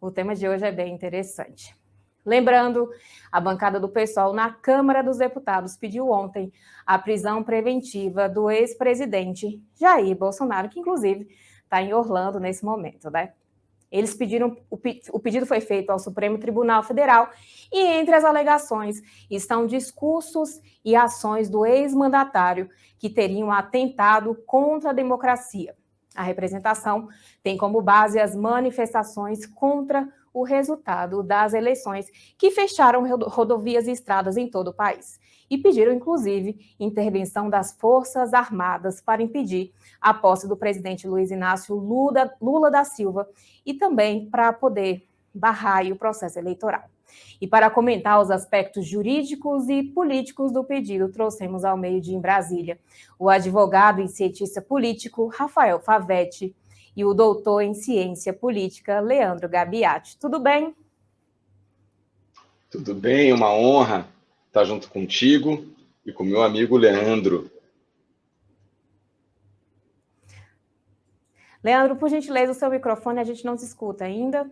O tema de hoje é bem interessante. Lembrando, a bancada do PSOL na Câmara dos Deputados pediu ontem a prisão preventiva do ex-presidente Jair Bolsonaro, que inclusive está em Orlando nesse momento, né? Eles pediram, o pedido foi feito ao Supremo Tribunal Federal e entre as alegações estão discursos e ações do ex-mandatário que teriam atentado contra a democracia. A representação tem como base as manifestações contra o resultado das eleições que fecharam rodovias e estradas em todo o país e pediram, inclusive, intervenção das Forças Armadas para impedir a posse do presidente Luiz Inácio Lula da Silva e também para poder barrar o processo eleitoral. E para comentar os aspectos jurídicos e políticos do pedido, trouxemos ao meio-dia em Brasília o advogado e cientista político Rafael Favetti e o doutor em ciência política Leandro Gabiati. Tudo bem? Tudo bem, uma honra estar junto contigo e com meu amigo Leandro. Leandro, por gentileza, o seu microfone, a gente não se escuta ainda.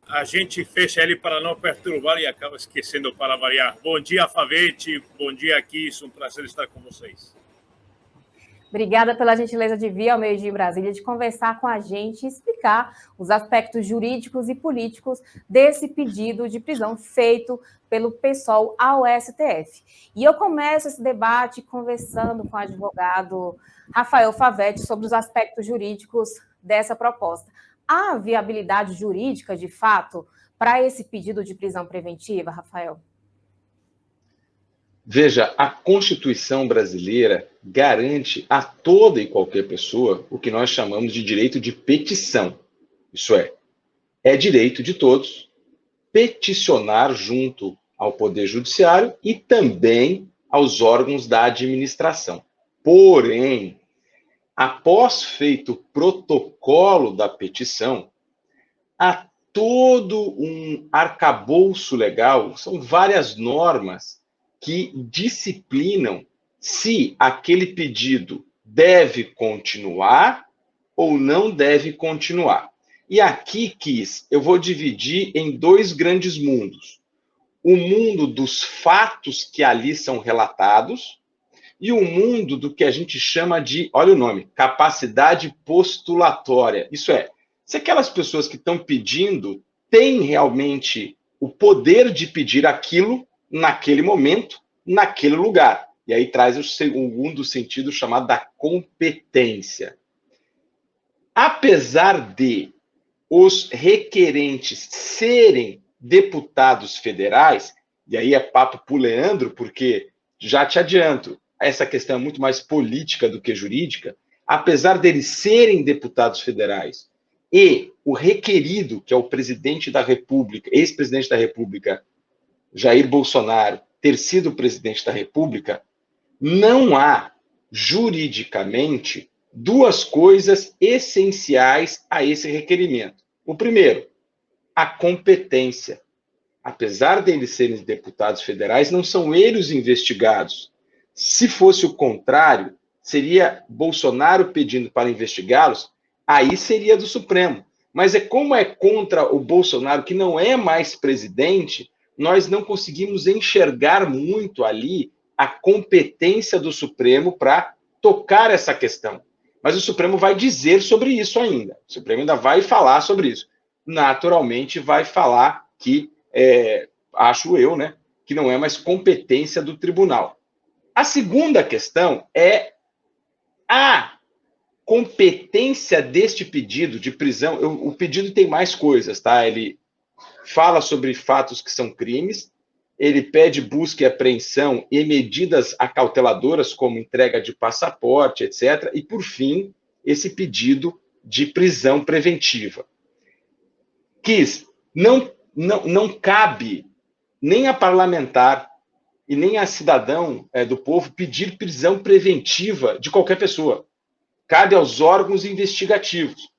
A gente fecha ele para não perturbar e acaba esquecendo para variar. Bom dia, Favetti. Bom dia, Kiss. Um prazer estar com vocês. Obrigada pela gentileza de vir ao meio-dia em Brasília, de conversar com a gente e explicar os aspectos jurídicos e políticos desse pedido de prisão feito pelo PSOL ao STF. E eu começo esse debate conversando com o advogado Rafael Favetti sobre os aspectos jurídicos dessa proposta. Há viabilidade jurídica, de fato, para esse pedido de prisão preventiva, Rafael? Veja, a Constituição brasileira garante a toda e qualquer pessoa o que nós chamamos de direito de petição. Isso é direito de todos peticionar junto ao Poder Judiciário e também aos órgãos da administração. Porém, após feito o protocolo da petição, há todo um arcabouço legal, são várias normas que disciplinam se aquele pedido deve continuar ou não deve continuar. E aqui, Kiss, eu vou dividir em dois grandes mundos. O mundo dos fatos que ali são relatados e o mundo do que a gente chama de, olha o nome, capacidade postulatória. Isso é, se aquelas pessoas que estão pedindo têm realmente o poder de pedir aquilo naquele momento, naquele lugar. E aí traz o segundo sentido chamado da competência. Apesar de os requerentes serem deputados federais, e aí é papo pro Leandro, porque, já te adianto, essa questão é muito mais política do que jurídica, apesar deles serem deputados federais e o requerido, que é o presidente da República, ex-presidente da República, Jair Bolsonaro, ter sido presidente da República, não há, juridicamente, duas coisas essenciais a esse requerimento. O primeiro, a competência. Apesar deles serem deputados federais, não são eles os investigados. Se fosse o contrário, seria Bolsonaro pedindo para investigá-los, aí seria do Supremo. Mas como é contra o Bolsonaro, que não é mais presidente, nós não conseguimos enxergar muito ali a competência do Supremo para tocar essa questão. Mas o Supremo vai dizer sobre isso ainda. O Supremo ainda vai falar sobre isso. Naturalmente, vai falar que, acho eu, né, que não é mais competência do tribunal. A segunda questão é a competência deste pedido de prisão. O pedido tem mais coisas, tá? Ele fala sobre fatos que são crimes, ele pede busca e apreensão e medidas acauteladoras, como entrega de passaporte, etc. E, por fim, esse pedido de prisão preventiva. Não cabe nem a parlamentar e nem a cidadão do povo pedir prisão preventiva de qualquer pessoa. Cabe aos órgãos investigativos.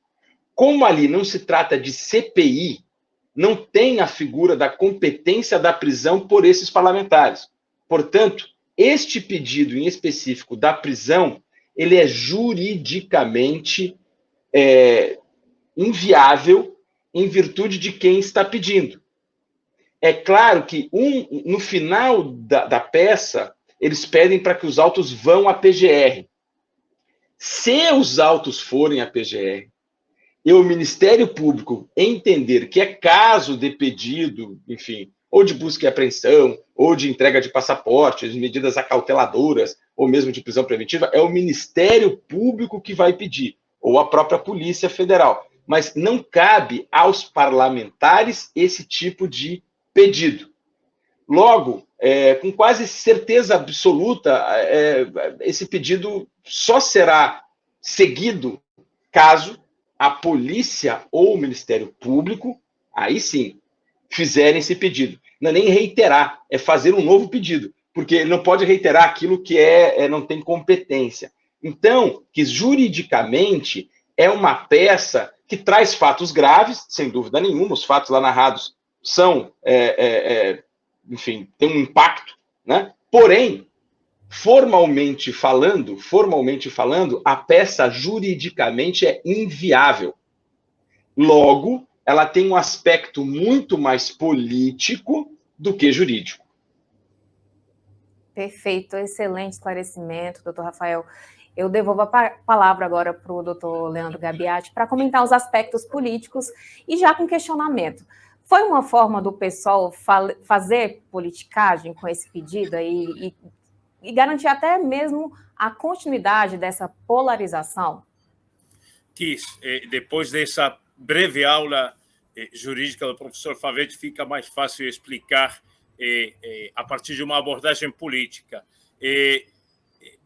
Como ali não se trata de CPI, não tem a figura da competência da prisão por esses parlamentares. Portanto, este pedido em específico da prisão, ele é juridicamente inviável em virtude de quem está pedindo. É claro que no final da peça, eles pedem para que os autos vão à PGR. Se os autos forem à PGR e o Ministério Público entender que é caso de pedido, enfim, ou de busca e apreensão, ou de entrega de passaportes, medidas acauteladoras, ou mesmo de prisão preventiva, é o Ministério Público que vai pedir, ou a própria Polícia Federal. Mas não cabe aos parlamentares esse tipo de pedido. Logo, com quase certeza absoluta, esse pedido só será seguido caso a polícia ou o Ministério Público, aí sim, fizerem esse pedido. Não é nem reiterar, é fazer um novo pedido, porque ele não pode reiterar aquilo que não tem competência. Então, que juridicamente é uma peça que traz fatos graves, sem dúvida nenhuma, os fatos lá narrados são, enfim, tem um impacto, né? Porém, formalmente falando, a peça juridicamente é inviável. Logo, ela tem um aspecto muito mais político do que jurídico. Perfeito, excelente esclarecimento, doutor Rafael. Eu devolvo a palavra agora para o doutor Leandro Gabiati para comentar os aspectos políticos e já com questionamento. Foi uma forma do PSOL fazer politicagem com esse pedido aí e garantir até mesmo a continuidade dessa polarização? Depois dessa breve aula jurídica do professor Favete, fica mais fácil explicar a partir de uma abordagem política.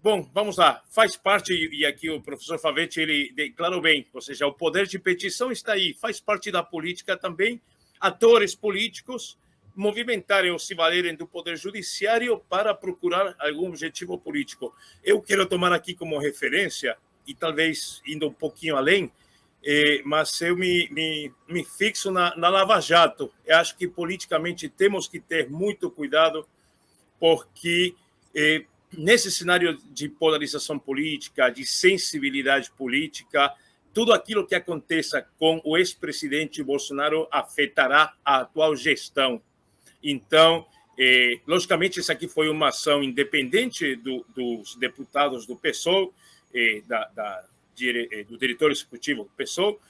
Bom, vamos lá. Faz parte, e aqui o professor Favete ele declarou bem, ou seja, o poder de petição está aí, faz parte da política também, atores políticos movimentarem ou se valerem do poder judiciário para procurar algum objetivo político. Eu quero tomar aqui como referência, e talvez indo um pouquinho além, mas eu me fixo na Lava Jato. Eu acho que politicamente temos que ter muito cuidado, porque nesse cenário de polarização política, de sensibilidade política, tudo aquilo que aconteça com o ex-presidente Bolsonaro afetará a atual gestão. Então, logicamente, essa aqui foi uma ação independente dos deputados do PSOL, do diretor executivo do PSOL.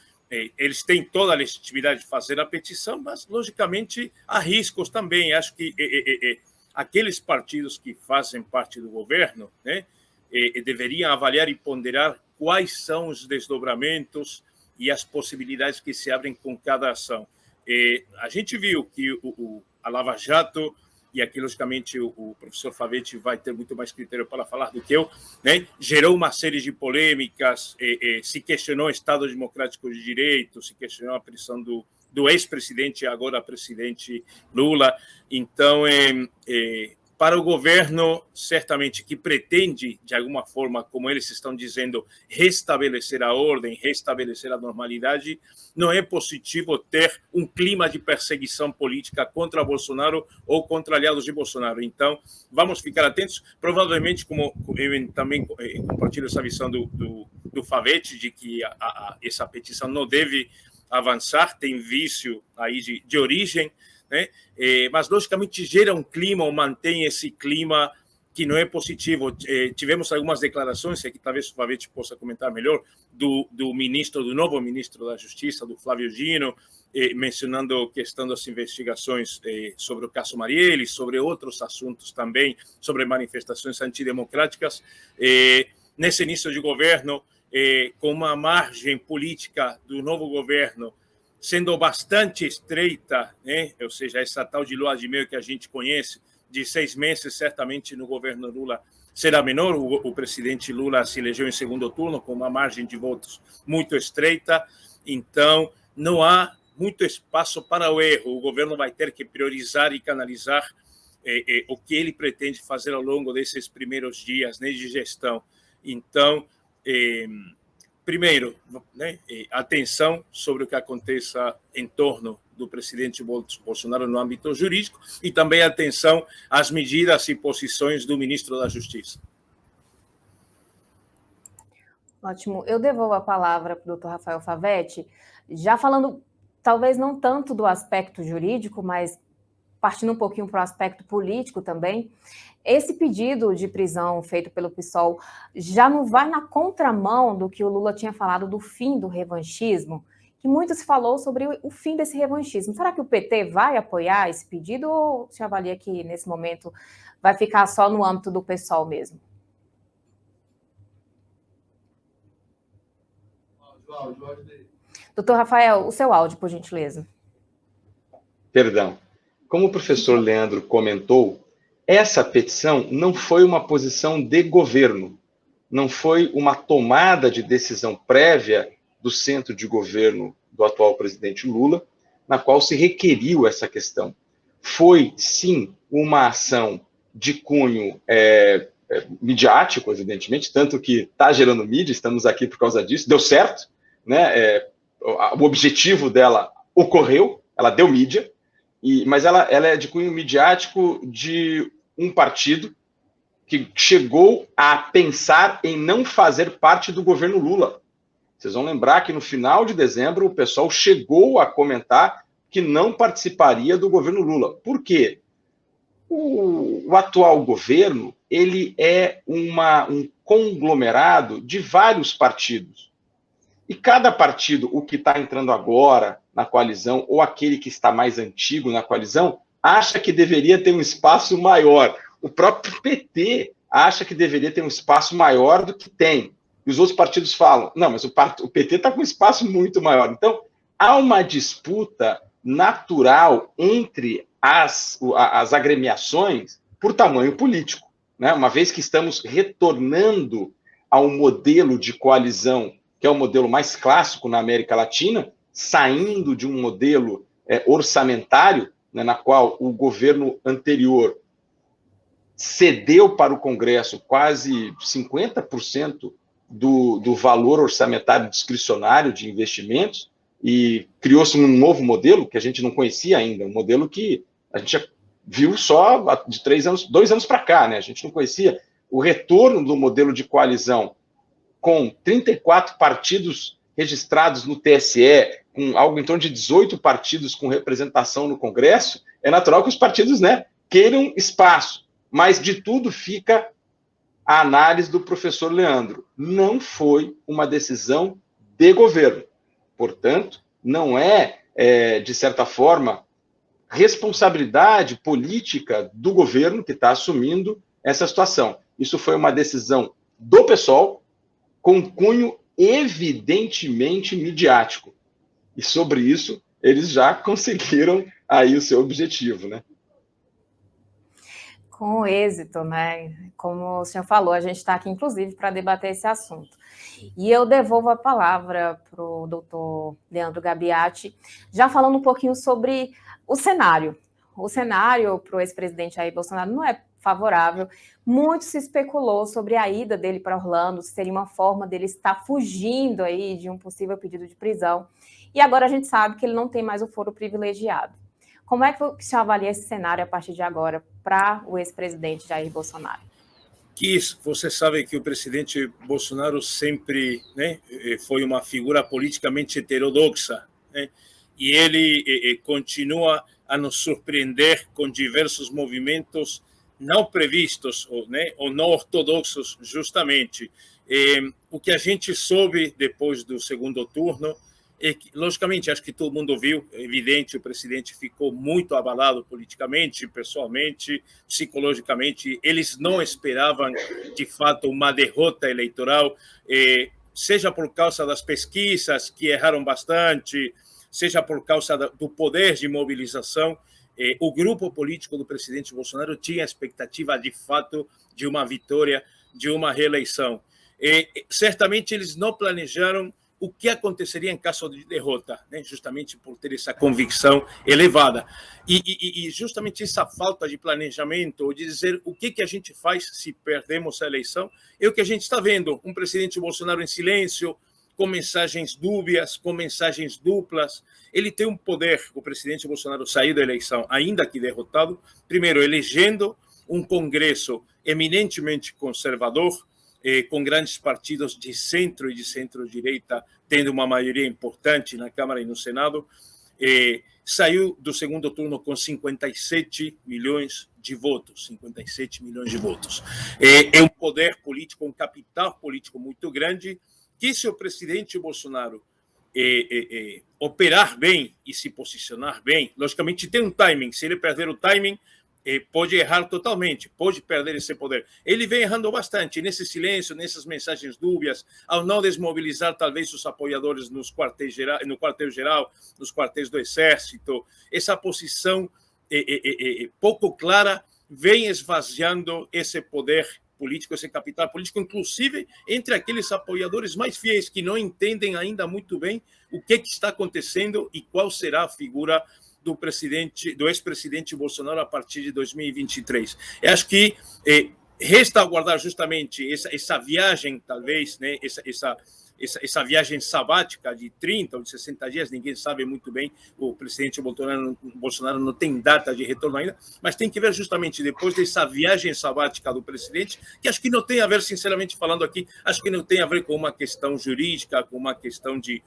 Eles têm toda a legitimidade de fazer a petição, mas, logicamente, há riscos também. Acho que aqueles partidos que fazem parte do governo, né, deveriam avaliar e ponderar quais são os desdobramentos e as possibilidades que se abrem com cada ação. A gente viu que a Lava Jato, e aqui, logicamente, o professor Favete vai ter muito mais critério para falar do que eu, né, gerou uma série de polêmicas, se questionou o Estado Democrático de Direito, se questionou a prisão do ex-presidente, agora presidente Lula. Então, para o governo, certamente, que pretende, de alguma forma, como eles estão dizendo, restabelecer a ordem, restabelecer a normalidade, não é positivo ter um clima de perseguição política contra Bolsonaro ou contra aliados de Bolsonaro. Então, vamos ficar atentos. Provavelmente, como eu também compartilho essa visão do Favete, de que essa petição não deve avançar, tem vício aí de origem, né? Mas, logicamente, gera um clima ou mantém esse clima que não é positivo. Tivemos algumas declarações, que talvez o Favete possa comentar melhor, do novo ministro da Justiça, do Flávio Dino, mencionando a questão das investigações sobre o caso Marielle, sobre outros assuntos também, sobre manifestações antidemocráticas. Nesse início de governo, com uma margem política do novo governo sendo bastante estreita, né? Ou seja, essa tal de lua de mel que a gente conhece, de 6 meses, certamente no governo Lula será menor. O presidente Lula se elegeu em segundo turno com uma margem de votos muito estreita, então não há muito espaço para o erro. O governo vai ter que priorizar e canalizar o que ele pretende fazer ao longo desses primeiros dias, né, de gestão. Então, primeiro, né, atenção sobre o que aconteça em torno do presidente Bolsonaro no âmbito jurídico e também atenção às medidas e posições do ministro da Justiça. Ótimo. Eu devolvo a palavra para o doutor Rafael Favete, Já falando, talvez não tanto do aspecto jurídico, mas partindo um pouquinho para o aspecto político também, esse pedido de prisão feito pelo PSOL já não vai na contramão do que o Lula tinha falado do fim do revanchismo? Que muito se falou sobre o fim desse revanchismo. Será que o PT vai apoiar esse pedido ou você avalia que, nesse momento, vai ficar só no âmbito do PSOL mesmo? Doutor Rafael, o seu áudio, por gentileza. Perdão. Como o professor Leandro comentou, essa petição não foi uma posição de governo, não foi uma tomada de decisão prévia do centro de governo do atual presidente Lula, na qual se requeriu essa questão. Foi, sim, uma ação de cunho midiático, evidentemente, tanto que está gerando mídia, estamos aqui por causa disso, deu certo, né? O objetivo dela ocorreu, ela deu mídia, mas ela é de cunho midiático de um partido que chegou a pensar em não fazer parte do governo Lula. Vocês vão lembrar que no final de dezembro o pessoal chegou a comentar que não participaria do governo Lula. Por quê? O atual governo ele é um conglomerado de vários partidos. E cada partido, o que está entrando agora na coalizão, ou aquele que está mais antigo na coalizão, acha que deveria ter um espaço maior. O próprio PT acha que deveria ter um espaço maior do que tem. E os outros partidos falam, não, mas o PT está com um espaço muito maior. Então, há uma disputa natural entre as agremiações por tamanho político, né? Uma vez que estamos retornando a um modelo de coalizão que é o modelo mais clássico na América Latina, saindo de um modelo orçamentário, né, na qual o governo anterior cedeu para o Congresso quase 50% do valor orçamentário discricionário de investimentos e criou-se um novo modelo que a gente não conhecia ainda, um modelo que a gente já viu só de 2 anos para cá, né? A gente não conhecia o retorno do modelo de coalizão com 34 partidos registrados no TSE, com algo em torno de 18 partidos com representação no Congresso, é natural que os partidos, né, queiram espaço. Mas de tudo fica a análise do professor Leandro. Não foi uma decisão de governo. Portanto, não é, de certa forma, responsabilidade política do governo que está assumindo essa situação. Isso foi uma decisão do PSOL, com cunho evidentemente midiático. E sobre isso, eles já conseguiram aí o seu objetivo, né? Com êxito, né? Como o senhor falou, a gente está aqui, inclusive, para debater esse assunto. E eu devolvo a palavra para o doutor Leandro Gabiati, já falando um pouquinho sobre o cenário. O cenário para o ex-presidente Jair Bolsonaro não é favorável. Muito se especulou sobre a ida dele para Orlando, se seria uma forma dele estar fugindo aí de um possível pedido de prisão. E agora a gente sabe que ele não tem mais o foro privilegiado. Como é que o senhor avalia esse cenário a partir de agora para o ex-presidente Jair Bolsonaro? Você sabe que o presidente Bolsonaro sempre, né, foi uma figura politicamente heterodoxa, né, e ele continua a nos surpreender com diversos movimentos não previstos, ou não ortodoxos, justamente. O que a gente soube depois do segundo turno é que, logicamente, acho que todo mundo viu, é evidente, o presidente ficou muito abalado politicamente, pessoalmente, psicologicamente. Eles não esperavam, de fato, uma derrota eleitoral, seja por causa das pesquisas, que erraram bastante, seja por causa do poder de mobilização. O grupo político do presidente Bolsonaro tinha a expectativa, de fato, de uma vitória, de uma reeleição. Certamente eles não planejaram o que aconteceria em caso de derrota, né? Justamente por ter essa convicção elevada. E justamente essa falta de planejamento, ou de dizer o que a gente faz se perdemos a eleição, é o que a gente está vendo. Um presidente Bolsonaro em silêncio, com mensagens dúbias, com mensagens duplas. Ele tem um poder, o presidente Bolsonaro saiu da eleição, ainda que derrotado, primeiro, elegendo um Congresso eminentemente conservador, com grandes partidos de centro e de centro-direita tendo uma maioria importante na Câmara e no Senado, saiu do segundo turno com 57 milhões de votos. 57 milhões de votos. É um poder político, um capital político muito grande, que se o presidente Bolsonaro operar bem e se posicionar bem, logicamente tem um timing. Se ele perder o timing, pode errar totalmente, pode perder esse poder. Ele vem errando bastante nesse silêncio, nessas mensagens dúbias, ao não desmobilizar talvez os apoiadores no quartel-geral, nos quartéis do Exército. Essa posição pouco clara vem esvaziando esse poder político, esse capital político, inclusive entre aqueles apoiadores mais fiéis que não entendem ainda muito bem o que está acontecendo e qual será a figura do ex-presidente Bolsonaro a partir de 2023. Eu acho que resta aguardar justamente essa viagem, talvez, né, essa viagem sabática de 30 ou de 60 dias, ninguém sabe muito bem, o presidente Bolsonaro não tem data de retorno ainda, mas tem que ver justamente depois dessa viagem sabática do presidente, que acho que não tem a ver, sinceramente falando aqui, acho que não tem a ver com uma questão jurídica, com uma questão de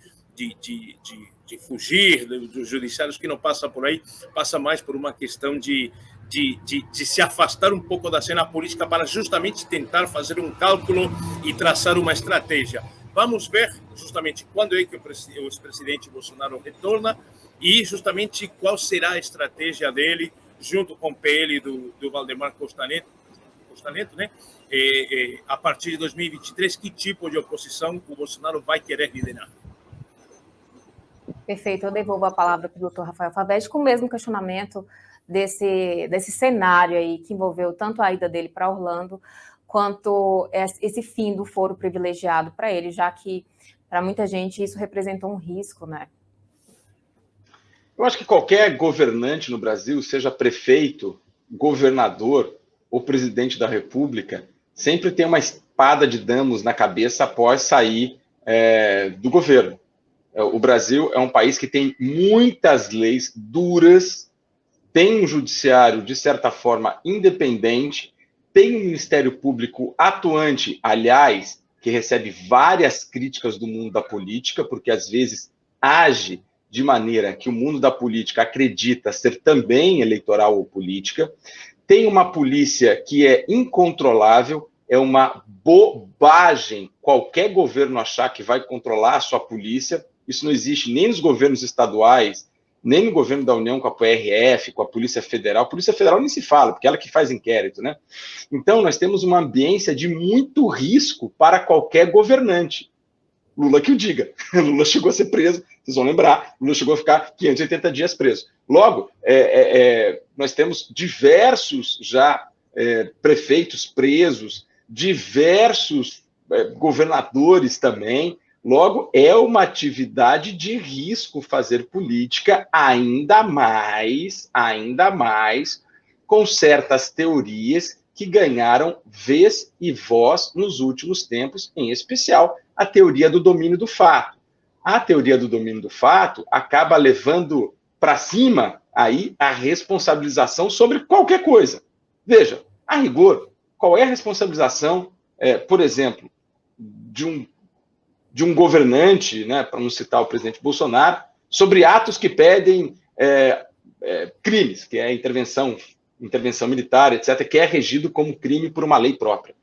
fugir dos judiciários, que não passa por aí, passa mais por uma questão de se afastar um pouco da cena política para justamente tentar fazer um cálculo e traçar uma estratégia. Vamos ver justamente quando é que o ex-presidente Bolsonaro retorna e justamente qual será a estratégia dele junto com o PL do Valdemar Costa Neto, né? A partir de 2023, que tipo de oposição o Bolsonaro vai querer liderar? Perfeito, eu devolvo a palavra para o doutor Rafael Favete com o mesmo questionamento desse cenário aí que envolveu tanto a ida dele para Orlando, quanto esse fim do foro privilegiado para ele, já que para muita gente isso representou um risco, né? Eu acho que qualquer governante no Brasil, seja prefeito, governador ou presidente da República, sempre tem uma espada de damos na cabeça após sair do governo. O Brasil é um país que tem muitas leis duras, tem um judiciário, de certa forma, independente, tem um Ministério Público atuante, aliás, que recebe várias críticas do mundo da política, porque às vezes age de maneira que o mundo da política acredita ser também eleitoral ou política, tem uma polícia que é incontrolável, é uma bobagem qualquer governo achar que vai controlar a sua polícia. Isso não existe nem nos governos estaduais, nem no governo da União com a PRF, com a Polícia Federal. A Polícia Federal nem se fala, porque é ela que faz inquérito, né? Então, nós temos uma ambiência de muito risco para qualquer governante. Lula que o diga. Lula chegou a ser preso, vocês vão lembrar, Lula chegou a ficar 580 dias preso. Logo, nós temos diversos já prefeitos presos, diversos governadores também. Logo, é uma atividade de risco fazer política, ainda mais com certas teorias que ganharam vez e voz nos últimos tempos, em especial a teoria do domínio do fato. A teoria do domínio do fato acaba levando para cima aí a responsabilização sobre qualquer coisa. Veja, a rigor, qual é a responsabilização, por exemplo, de um governante, né, para não citar o presidente Bolsonaro, sobre atos que pedem crimes, que é intervenção militar, etc., que é regido como crime por uma lei própria.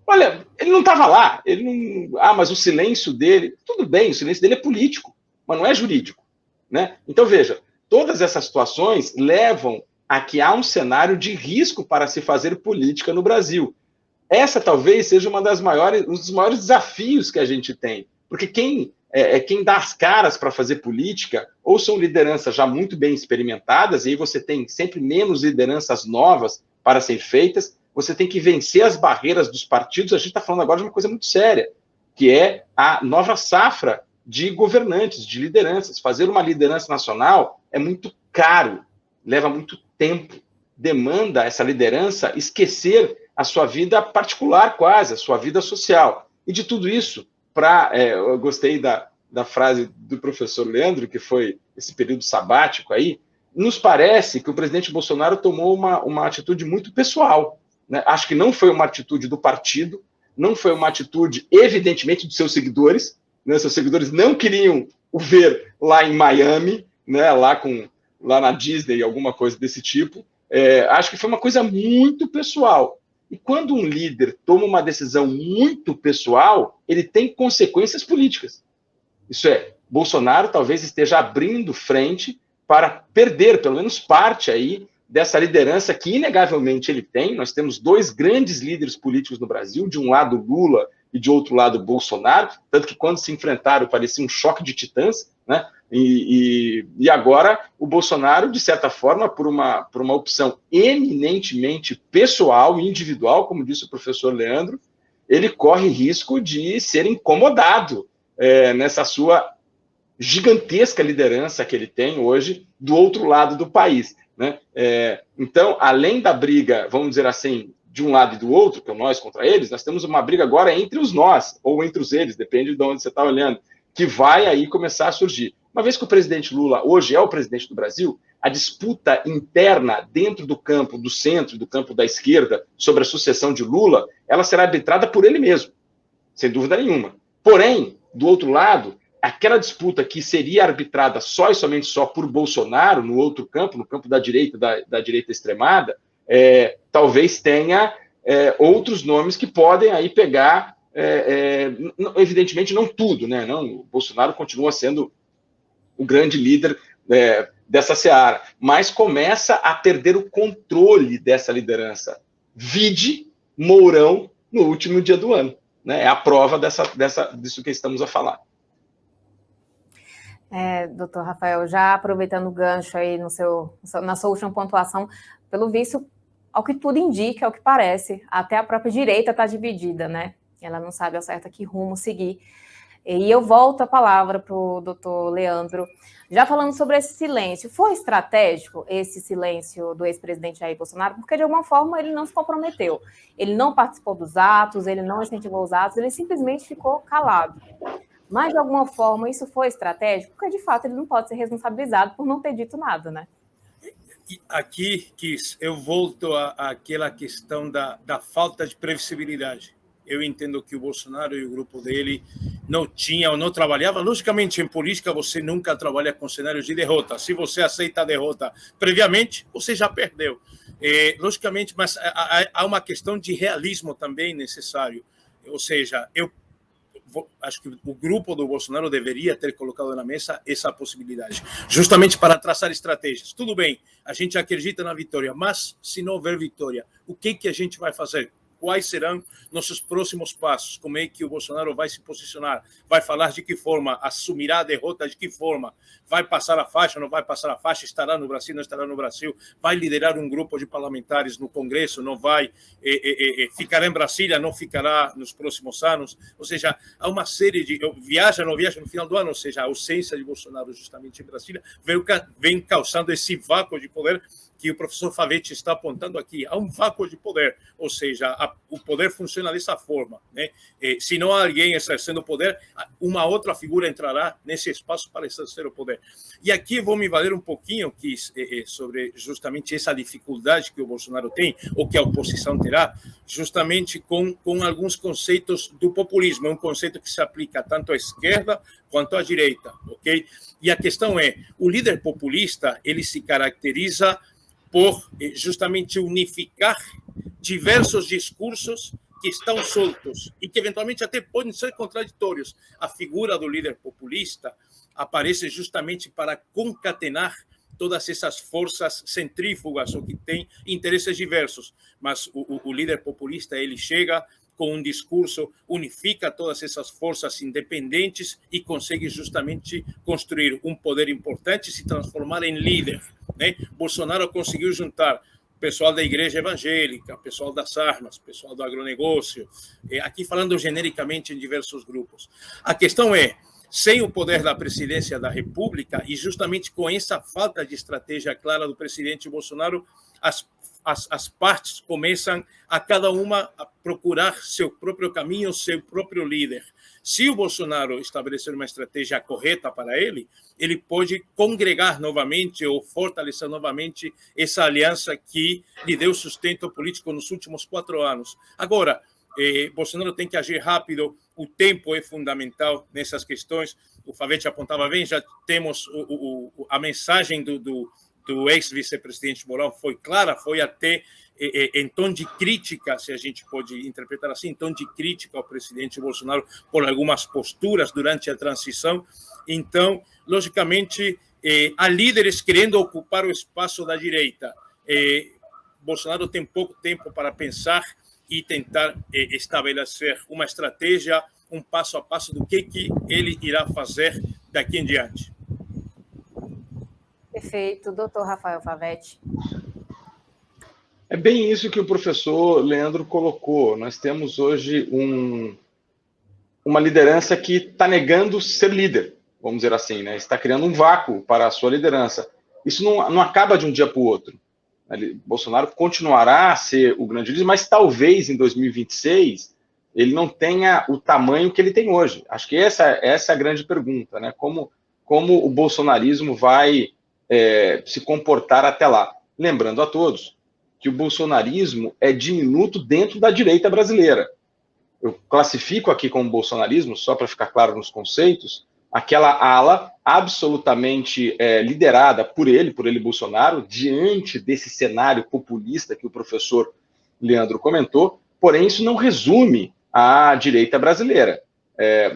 Olha, ele não estava lá, mas o silêncio dele, tudo bem, o silêncio dele é político, mas não é jurídico, né? Então, veja, todas essas situações levam a que há um cenário de risco para se fazer política no Brasil. Essa talvez seja um dos maiores desafios que a gente tem, porque quem dá as caras para fazer política, ou são lideranças já muito bem experimentadas, e aí você tem sempre menos lideranças novas para ser feitas, você tem que vencer as barreiras dos partidos. A gente está falando agora de uma coisa muito séria, que é a nova safra de governantes, de lideranças. Fazer uma liderança nacional é muito caro, leva muito tempo, demanda essa liderança esquecer a sua vida particular quase, a sua vida social. E de tudo isso, eu gostei da frase do professor Leandro, que foi esse período sabático aí, nos parece que o presidente Bolsonaro tomou uma atitude muito pessoal, né? Acho que não foi uma atitude do partido, não foi uma atitude, evidentemente, dos seus seguidores, né? Seus seguidores não queriam o ver lá em Miami, né? Lá na Disney, alguma coisa desse tipo. Acho que foi uma coisa muito pessoal. E quando um líder toma uma decisão muito pessoal, ele tem consequências políticas. Isso é, Bolsonaro talvez esteja abrindo frente para perder, pelo menos parte aí, dessa liderança que, inegavelmente, ele tem. Nós temos dois grandes líderes políticos no Brasil, de um lado Lula e de outro lado Bolsonaro, tanto que quando se enfrentaram parecia um choque de titãs, né? E agora o Bolsonaro, de certa forma, por uma opção eminentemente pessoal e individual, como disse o professor Leandro, ele corre risco de ser incomodado nessa sua gigantesca liderança que ele tem hoje do outro lado do país, né? Então, além da briga, vamos dizer assim, de um lado e do outro, que é nós contra eles, nós temos uma briga agora entre os nós, ou entre os eles, depende de onde você está olhando, que vai aí começar a surgir. Uma vez que o presidente Lula hoje é o presidente do Brasil, a disputa interna dentro do campo do centro, do campo da esquerda, sobre a sucessão de Lula, ela será arbitrada por ele mesmo, sem dúvida nenhuma. Porém, do outro lado, aquela disputa que seria arbitrada só e somente só por Bolsonaro, no outro campo, no campo da direita extremada, talvez tenha outros nomes que podem aí pegar, evidentemente não tudo, né? Não, o Bolsonaro continua sendo o grande líder dessa seara, mas começa a perder o controle dessa liderança. Vide Mourão no último dia do ano, né? É a prova disso que estamos a falar. Doutor Rafael, já aproveitando o gancho aí na sua última pontuação, pelo visto, ao que tudo indica, ao que parece, até a própria direita está dividida, né? Ela não sabe ao certo que rumo seguir. E eu volto a palavra para o doutor Leandro, já falando sobre esse silêncio. Foi estratégico esse silêncio do ex-presidente Jair Bolsonaro? Porque, de alguma forma, ele não se comprometeu. Ele não participou dos atos, ele não incentivou os atos, ele simplesmente ficou calado. Mas, de alguma forma, isso foi estratégico? Porque, de fato, ele não pode ser responsabilizado por não ter dito nada, né? Aqui, Kiss, eu volto àquela questão da falta de previsibilidade. Eu entendo que o Bolsonaro e o grupo dele não trabalhavam. Logicamente, em política, você nunca trabalha com cenários de derrota. Se você aceita a derrota previamente, você já perdeu. Logicamente, mas há uma questão de realismo também necessário. Ou seja, acho que o grupo do Bolsonaro deveria ter colocado na mesa essa possibilidade, justamente para traçar estratégias. Tudo bem, a gente acredita na vitória, mas se não houver vitória, o que a gente vai fazer? Quais serão nossos próximos passos? Como é que o Bolsonaro vai se posicionar? Vai falar de que forma? Assumirá a derrota de que forma? Vai passar a faixa? Não vai passar a faixa? Estará no Brasil? Não estará no Brasil? Vai liderar um grupo de parlamentares no Congresso? Não vai? Ficará em Brasília? Não ficará nos próximos anos? Ou seja, há uma série de... Viaja, não viaja no final do ano? Ou seja, a ausência de Bolsonaro justamente em Brasília vem causando esse vácuo de poder que o professor Favetti está apontando aqui. Há um vácuo de poder, ou seja, o poder funciona dessa forma, né? Se não há alguém exercendo o poder, uma outra figura entrará nesse espaço para exercer o poder. E aqui vou me valer um pouquinho sobre justamente essa dificuldade que o Bolsonaro tem, ou que a oposição terá, justamente com alguns conceitos do populismo. É um conceito que se aplica tanto à esquerda quanto à direita, ok? E a questão é, o líder populista, ele se caracteriza por justamente unificar diversos discursos que estão soltos e que eventualmente até podem ser contraditórios. A figura do líder populista aparece justamente para concatenar todas essas forças centrífugas, ou que têm interesses diversos. Mas o líder populista, ele chega com um discurso, unifica todas essas forças independentes e consegue justamente construir um poder importante e se transformar em líder, né? Bolsonaro conseguiu juntar pessoal da igreja evangélica, pessoal das armas, pessoal do agronegócio, aqui falando genericamente em diversos grupos. A questão é, sem o poder da presidência da República e justamente com essa falta de estratégia clara do presidente Bolsonaro, as partes começam a cada uma a procurar seu próprio caminho, seu próprio líder. Se o Bolsonaro estabelecer uma estratégia correta para ele, ele pode congregar novamente ou fortalecer novamente essa aliança que lhe deu sustento político nos últimos 4 anos. Agora, Bolsonaro tem que agir rápido, o tempo é fundamental nessas questões. O Favete apontava bem, já temos a mensagem do ex-vice-presidente Mourão foi clara, foi até em tom de crítica, se a gente pode interpretar assim, em tom de crítica ao presidente Bolsonaro por algumas posturas durante a transição. Então, logicamente, há líderes querendo ocupar o espaço da direita. Bolsonaro tem pouco tempo para pensar e tentar estabelecer uma estratégia, um passo a passo do que ele irá fazer daqui em diante. Perfeito. Doutor Rafael Favete. É bem isso que o professor Leandro colocou. Nós temos hoje uma liderança que está negando ser líder, vamos dizer assim, né? Está criando um vácuo para a sua liderança. Isso não acaba de um dia para o outro. Bolsonaro continuará a ser o grande líder, mas talvez em 2026 ele não tenha o tamanho que ele tem hoje. Acho que essa é a grande pergunta, né? Como o bolsonarismo vai se comportar até lá. Lembrando a todos que o bolsonarismo é diminuto dentro da direita brasileira. Eu classifico aqui como bolsonarismo, só para ficar claro nos conceitos, aquela ala absolutamente liderada por ele Bolsonaro, diante desse cenário populista que o professor Leandro comentou, porém isso não resume a direita brasileira.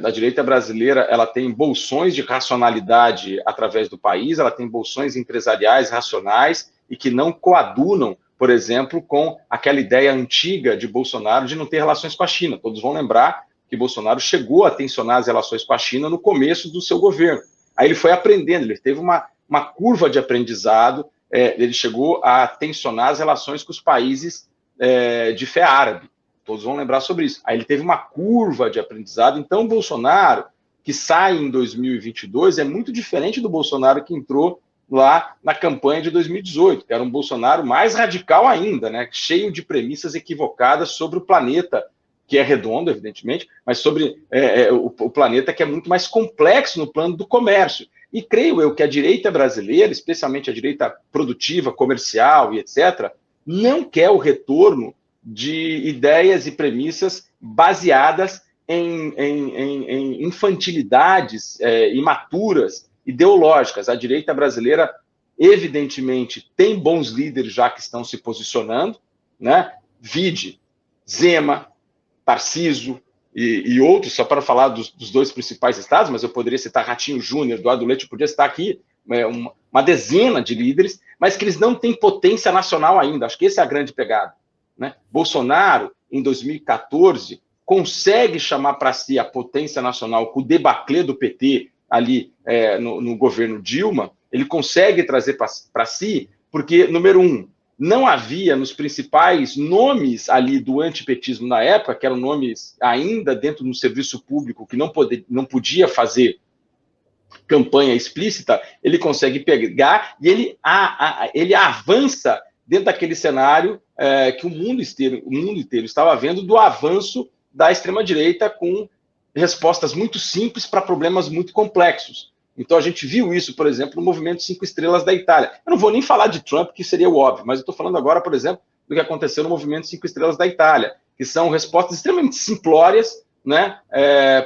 A direita brasileira ela tem bolsões de racionalidade através do país, ela tem bolsões empresariais racionais e que não coadunam, por exemplo, com aquela ideia antiga de Bolsonaro de não ter relações com a China. Todos vão lembrar que Bolsonaro chegou a tensionar as relações com a China no começo do seu governo. Aí ele foi aprendendo, ele teve uma curva de aprendizado, ele chegou a tensionar as relações com os países de fé árabe. Todos vão lembrar sobre isso. Aí ele teve uma curva de aprendizado. Então, o Bolsonaro, que sai em 2022, é muito diferente do Bolsonaro que entrou lá na campanha de 2018, que era um Bolsonaro mais radical ainda, né? Cheio de premissas equivocadas sobre o planeta, que é redondo, evidentemente, mas sobre o planeta que é muito mais complexo no plano do comércio. E creio eu que a direita brasileira, especialmente a direita produtiva, comercial e etc., não quer o retorno de ideias e premissas baseadas em infantilidades imaturas, ideológicas. A direita brasileira, evidentemente, tem bons líderes já que estão se posicionando, né? Vide Zema, Tarcísio e outros, só para falar dos dois principais estados, mas eu poderia citar Ratinho Júnior, Eduardo Leite, eu podia citar aqui uma dezena de líderes, mas que eles não têm potência nacional ainda. Acho que essa é a grande pegada, né? Bolsonaro, em 2014, consegue chamar para si a potência nacional com o debacle do PT ali no governo Dilma. Ele consegue trazer para si, porque, número um, não havia nos principais nomes ali do antipetismo na época, que eram nomes ainda dentro do serviço público, que não podia fazer campanha explícita, ele consegue pegar e ele avança dentro daquele cenário que o mundo inteiro estava vendo do avanço da extrema-direita com respostas muito simples para problemas muito complexos. Então, a gente viu isso, por exemplo, no movimento 5 Estrelas da Itália. Eu não vou nem falar de Trump, que seria o óbvio, mas eu estou falando agora, por exemplo, do que aconteceu no movimento 5 Estrelas da Itália, que são respostas extremamente simplórias, né,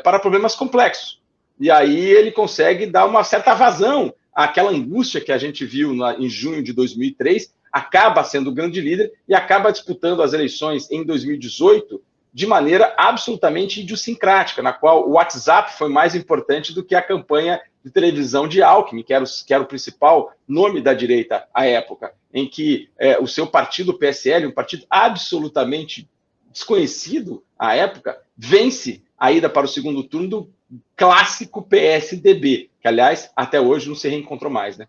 para problemas complexos. E aí ele consegue dar uma certa vazão àquela angústia que a gente viu em junho de 2003, acaba sendo o grande líder e acaba disputando as eleições em 2018 de maneira absolutamente idiosincrática, na qual o WhatsApp foi mais importante do que a campanha de televisão de Alckmin, que era o principal nome da direita à época, em que o seu partido, o PSL, um partido absolutamente desconhecido à época, vence a ida para o segundo turno do clássico PSDB, que, aliás, até hoje não se reencontrou mais, né?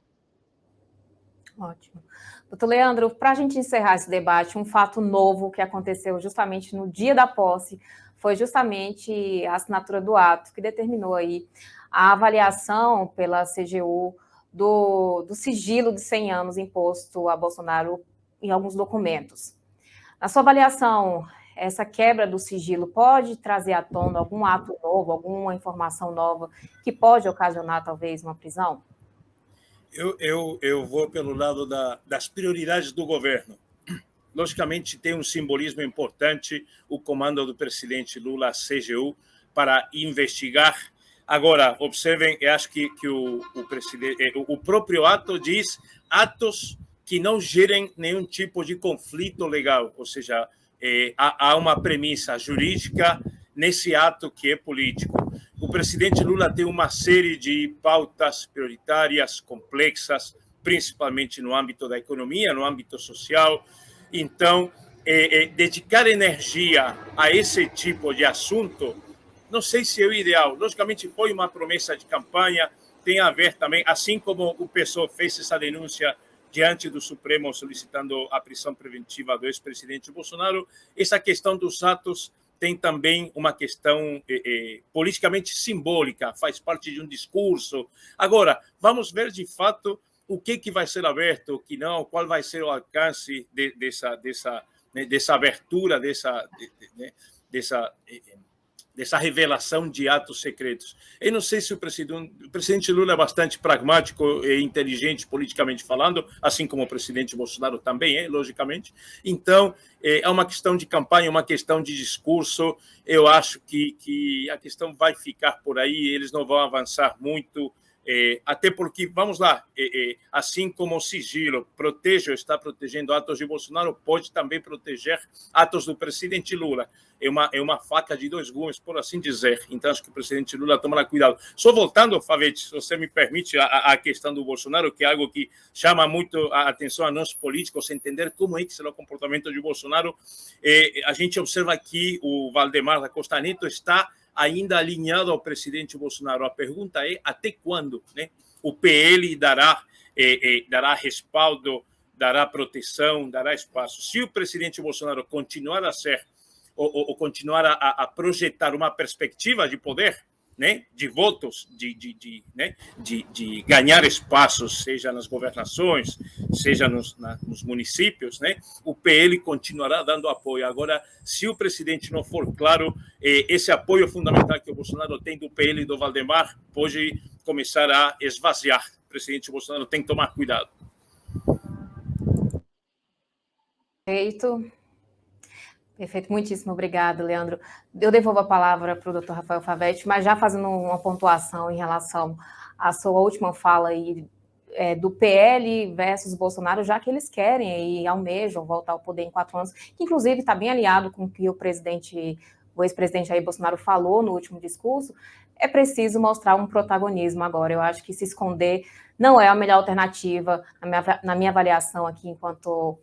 Ótimo. Doutor Leandro, para a gente encerrar esse debate, um fato novo que aconteceu justamente no dia da posse foi justamente a assinatura do ato que determinou aí a avaliação pela CGU do sigilo de 100 anos imposto a Bolsonaro em alguns documentos. Na sua avaliação, essa quebra do sigilo pode trazer à tona algum ato novo, alguma informação nova que pode ocasionar, talvez, uma prisão? Eu vou pelo lado das prioridades do governo. logicamente, tem um simbolismo importante o comando do presidente Lula à CGU para investigar. Agora, observem, eu acho que o próprio ato diz atos que não gerem nenhum tipo de conflito legal, ou seja, há uma premissa jurídica nesse ato que é político. O presidente Lula tem uma série de pautas prioritárias, complexas, principalmente no âmbito da economia, no âmbito social. Então, dedicar energia a esse tipo de assunto, não sei se é o ideal. Logicamente, foi uma promessa de campanha, tem a ver também, assim como o PSOL fez essa denúncia diante do Supremo solicitando a prisão preventiva do ex-presidente Bolsonaro, essa questão dos atos tem também uma questão politicamente simbólica, faz parte de um discurso. Agora, vamos ver de fato o que vai ser aberto, o que não, qual vai ser o alcance dessa abertura, dessa revelação de atos secretos. Eu não sei se o presidente Lula é bastante pragmático e inteligente politicamente falando, assim como o presidente Bolsonaro também é, logicamente. Então, é uma questão de campanha, uma questão de discurso. Eu acho que a questão vai ficar por aí, eles não vão avançar muito, até porque, vamos lá, assim como o sigilo está protegendo atos de Bolsonaro, pode também proteger atos do presidente Lula. É uma faca de dois gumes, por assim dizer. Então, acho que o presidente Lula tomará cuidado. Só voltando, Favete, se você me permite, a questão do Bolsonaro, que é algo que chama muito a atenção a nós políticos, entender como é que será o comportamento de Bolsonaro. A gente observa que o Valdemar da Costa Neto está ainda alinhado ao presidente Bolsonaro. A pergunta é até quando, né? O PL dará respaldo, dará proteção, dará espaço. Se o presidente Bolsonaro continuar a ser ou continuar a projetar uma perspectiva de poder, né, de votos, de ganhar espaços, seja nas governações, seja nos municípios, né, o PL continuará dando apoio. Agora, se o presidente não for claro, esse apoio fundamental que o Bolsonaro tem do PL e do Valdemar pode começar a esvaziar. O presidente Bolsonaro tem que tomar cuidado. Perfeito, muitíssimo obrigado, Leandro. Eu devolvo a palavra para o Dr. Rafael Favete, mas já fazendo uma pontuação em relação à sua última fala aí, do PL versus Bolsonaro, já que eles querem e almejam voltar ao poder em 4 anos, que inclusive está bem aliado com o que o ex-presidente Jair Bolsonaro falou no último discurso. É preciso mostrar um protagonismo agora. Eu acho que se esconder não é a melhor alternativa, na minha avaliação aqui, enquanto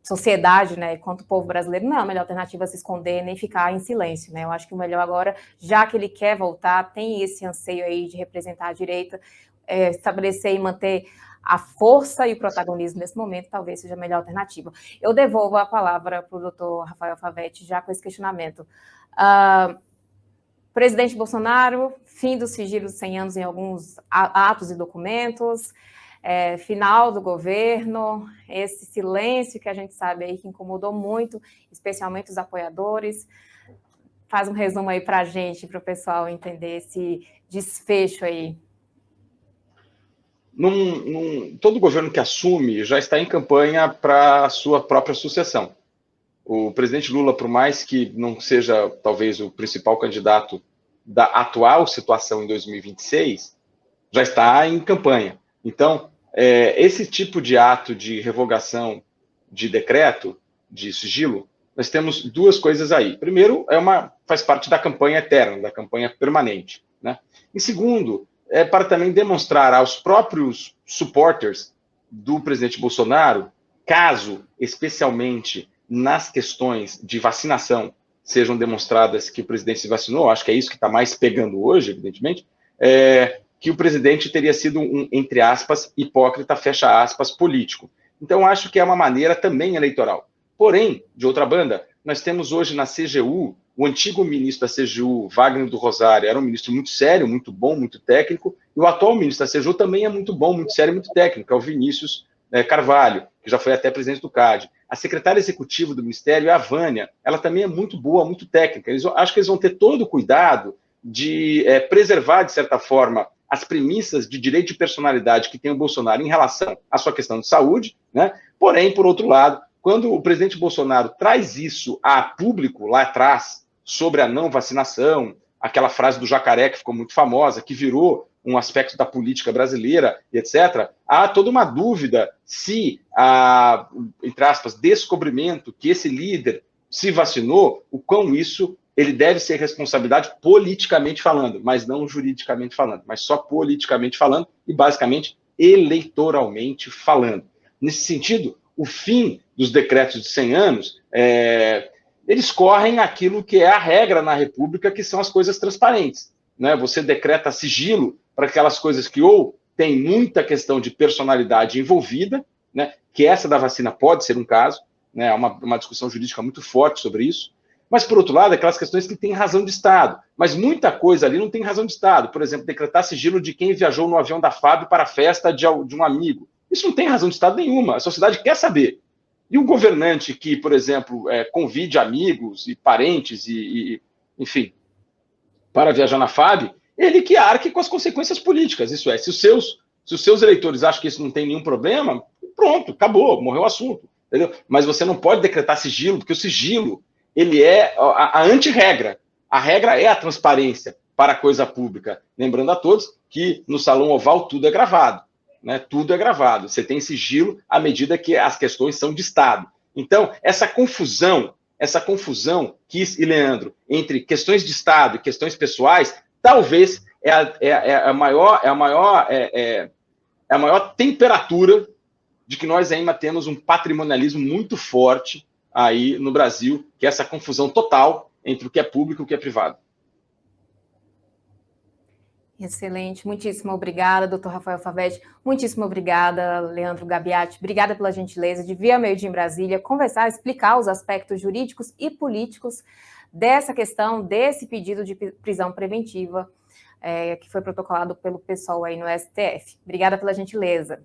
sociedade, né, enquanto povo brasileiro, não é a melhor alternativa se esconder nem ficar em silêncio, né? Eu acho que o melhor agora, já que ele quer voltar, tem esse anseio aí de representar a direita, estabelecer e manter a força e o protagonismo nesse momento, talvez seja a melhor alternativa. Eu devolvo a palavra para o doutor Rafael Favete, já com esse questionamento. Presidente Bolsonaro, fim do sigilo de 100 anos em alguns atos e documentos, final do governo, esse silêncio que a gente sabe aí que incomodou muito, especialmente os apoiadores. Faz um resumo aí para a gente, para o pessoal entender esse desfecho aí. Todo governo que assume já está em campanha para a sua própria sucessão. O presidente Lula, por mais que não seja talvez o principal candidato da atual situação em 2026, já está em campanha. Então, esse tipo de ato de revogação de decreto, de sigilo, nós temos duas coisas aí. Primeiro, faz parte da campanha eterna, da campanha permanente, né? E segundo, para também demonstrar aos próprios supporters do presidente Bolsonaro, caso, especialmente nas questões de vacinação, sejam demonstradas que o presidente se vacinou, acho que é isso que está mais pegando hoje, evidentemente, que o presidente teria sido um, entre aspas, hipócrita, fecha aspas, político. Então, acho que é uma maneira também eleitoral. Porém, de outra banda, nós temos hoje na CGU, o antigo ministro da CGU, Wagner do Rosário, era um ministro muito sério, muito bom, muito técnico, e o atual ministro da CGU também é muito bom, muito sério, muito técnico, é o Vinícius Carvalho, que já foi até presidente do CAD. A secretária executiva do Ministério, a Vânia, ela também é muito boa, muito técnica. Acho que eles vão ter todo o cuidado de preservar, de certa forma, as premissas de direito de personalidade que tem o Bolsonaro em relação à sua questão de saúde, né? Porém, por outro lado, quando o presidente Bolsonaro traz isso a público lá atrás, sobre a não vacinação, aquela frase do jacaré que ficou muito famosa, que virou um aspecto da política brasileira, etc., há toda uma dúvida se, entre aspas, descobrimento que esse líder se vacinou, o quão isso ele deve ser responsabilidade politicamente falando, mas não juridicamente falando, mas só politicamente falando e, basicamente, eleitoralmente falando. Nesse sentido, o fim dos decretos de 100 anos, eles correm aquilo que é a regra na República, que são as coisas transparentes, né? Você decreta sigilo para aquelas coisas que ou tem muita questão de personalidade envolvida, né? Que essa da vacina pode ser um caso, né? Há uma discussão jurídica muito forte sobre isso, mas, por outro lado, aquelas questões que têm razão de Estado, mas muita coisa ali não tem razão de Estado. Por exemplo, decretar sigilo de quem viajou no avião da FAB para a festa de um amigo. Isso não tem razão de Estado nenhuma, a sociedade quer saber. E um governante que, por exemplo, convide amigos e parentes, enfim, para viajar na FAB, ele que arque com as consequências políticas. Isso é, se os seus eleitores acham que isso não tem nenhum problema, pronto, acabou, morreu o assunto. Entendeu? Mas você não pode decretar sigilo, porque o sigilo ele é a anti-regra. A regra é a transparência para a coisa pública. Lembrando a todos que no Salão Oval tudo é gravado. Né? Tudo é gravado. Você tem sigilo à medida que as questões são de Estado. Então, essa confusão, Kiss e Leandro, entre questões de Estado e questões pessoais, talvez é a maior temperatura de que nós ainda temos um patrimonialismo muito forte aí no Brasil, que é essa confusão total entre o que é público e o que é privado. Excelente, muitíssimo obrigada, doutor Rafael Favete, muitíssimo obrigada, Leandro Gabiati, obrigada pela gentileza de vir ao Meio-Dia em Brasília, conversar, explicar os aspectos jurídicos e políticos dessa questão, desse pedido de prisão preventiva que foi protocolado pelo pessoal aí no STF. Obrigada pela gentileza.